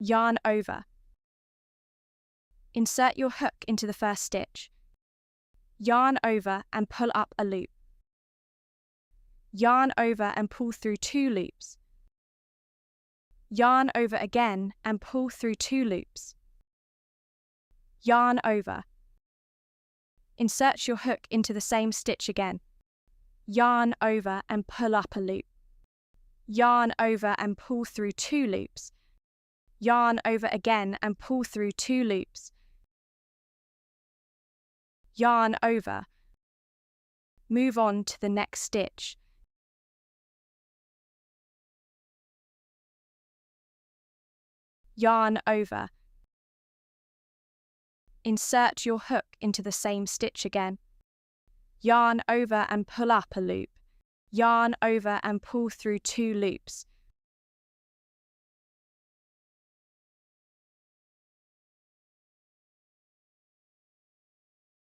yarn over. Insert your hook into the first stitch. Yarn over and pull up a loop. Yarn over and pull through 2 loops. Yarn over again and pull through 2 loops. Yarn over. Insert your hook into the same stitch again. Yarn over and pull up a loop. Yarn over and pull through 2 loops. Yarn over again and pull through 2 loops. Yarn over. Move on to the next stitch. Yarn over. Insert your hook into the same stitch again. Yarn over and pull up a loop. Yarn over and pull through 2 loops.